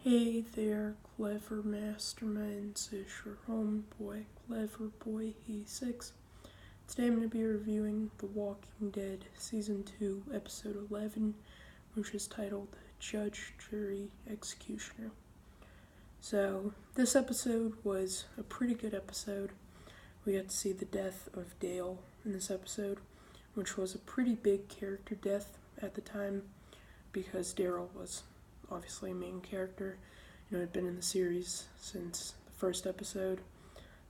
Hey there, clever masterminds, it's your homeboy, Clever Boy E6. Today I'm going to be reviewing The Walking Dead Season 2, Episode 11, which is titled Judge, Jury, Executioner. So, this episode was a pretty good episode. We got to see the death of Dale in this episode, which was a pretty big character death at the time, because Daryl was obviously a main character, had been in the series since the first episode,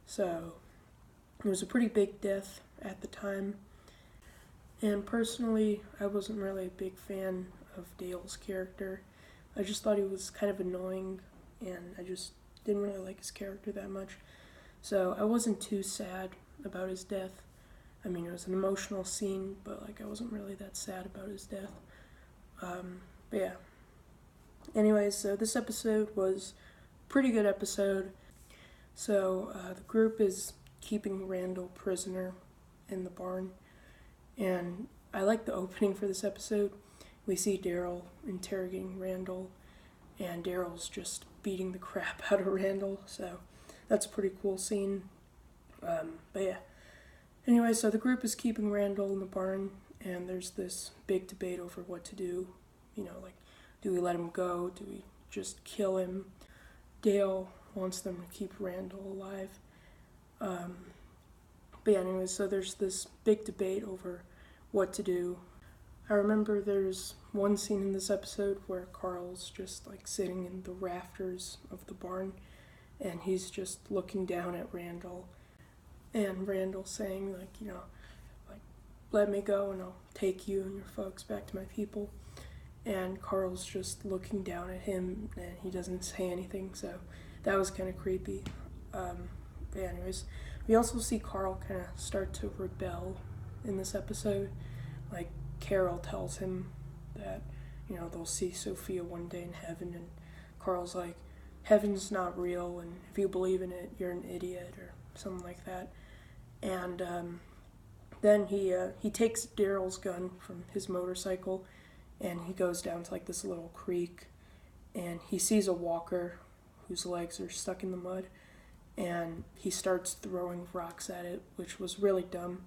so it was a pretty big death at the time. And personally, I wasn't really a big fan of Dale's character. I just thought he was kind of annoying, and I just didn't really like his character that much, so I wasn't too sad about his death. I mean, it was an emotional scene, but I wasn't really that sad about his death. But yeah. Anyways, so this episode was a pretty good episode. So the group is keeping Randall prisoner in the barn, and I like the opening for this episode. We see Daryl interrogating Randall, and Daryl's just beating the crap out of Randall, so that's a pretty cool scene. But yeah. Anyway, so the group is keeping Randall in the barn, and there's this big debate over what to do. Do we let him go? Do we just kill him? Dale wants them to keep Randall alive. But yeah, anyways, so there's this big debate over what to do. I remember there's one scene in this episode where Carl's just sitting in the rafters of the barn, and he's just looking down at Randall, and Randall saying let me go and I'll take you and your folks back to my people. And Carl's just looking down at him, and he doesn't say anything, so that was kind of creepy. But anyways, we also see Carl kind of start to rebel in this episode. Carol tells him that, they'll see Sophia one day in heaven, and Carl's like, heaven's not real, and if you believe in it, you're an idiot, or something like that. And then he takes Daryl's gun from his motorcycle, and he goes down to this little creek, and he sees a walker whose legs are stuck in the mud, and he starts throwing rocks at it, which was really dumb.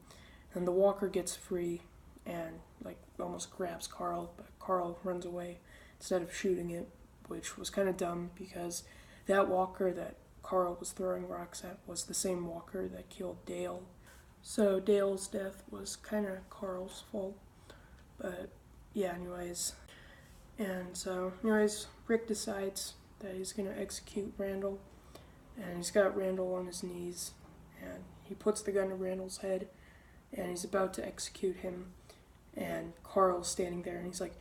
And the walker gets free and almost grabs Carl, but Carl runs away instead of shooting it, which was kind of dumb because that walker that Carl was throwing rocks at was the same walker that killed Dale. So Dale's death was kind of Carl's fault. But yeah, anyways, Rick decides that he's going to execute Randall, and he's got Randall on his knees, and he puts the gun to Randall's head, and he's about to execute him, and Carl's standing there, and he's like,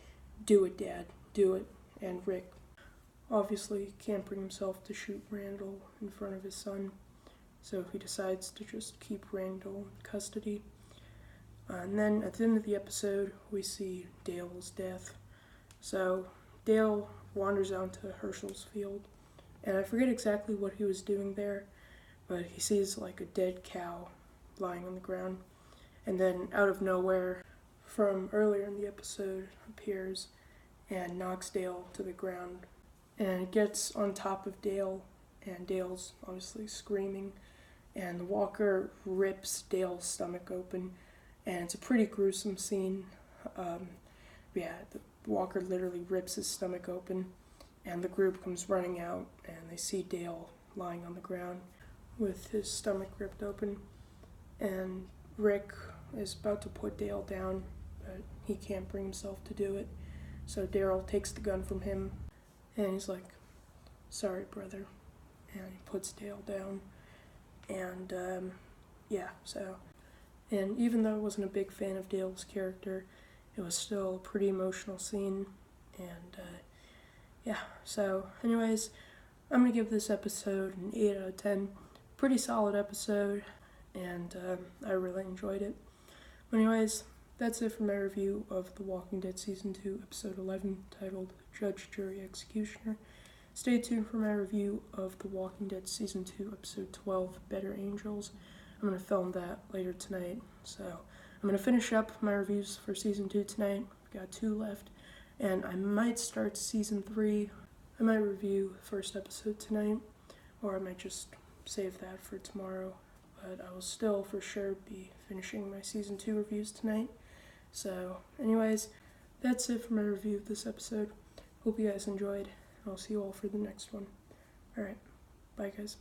do it, Dad, do it. And Rick obviously can't bring himself to shoot Randall in front of his son, so he decides to just keep Randall in custody. And then at the end of the episode, we see Dale's death. So Dale wanders out to Hershel's field, and I forget exactly what he was doing there, but he sees a dead cow lying on the ground. And then out of nowhere, from earlier in the episode, appears and knocks Dale to the ground. And it gets on top of Dale, and Dale's obviously screaming, and the walker rips Dale's stomach open. And it's a pretty gruesome scene. The walker literally rips his stomach open, and the group comes running out, and they see Dale lying on the ground with his stomach ripped open. And Rick is about to put Dale down, but he can't bring himself to do it. So Daryl takes the gun from him, and he's like, sorry, brother. And he puts Dale down. And And even though I wasn't a big fan of Dale's character, it was still a pretty emotional scene. And so anyways, I'm going to give this episode an 8 out of 10. Pretty solid episode, and I really enjoyed it. Anyways, that's it for my review of The Walking Dead Season 2, Episode 11, titled Judge, Jury, Executioner. Stay tuned for my review of The Walking Dead Season 2, Episode 12, Better Angels. I'm going to film that later tonight, so I'm going to finish up my reviews for Season 2 tonight. I've got 2 left, and I might start Season 3. I might review the first episode tonight, or I might just save that for tomorrow, but I will still for sure be finishing my season 2 reviews tonight. So anyways, that's it for my review of this episode. Hope you guys enjoyed, and I'll see you all for the next one. Alright, bye guys.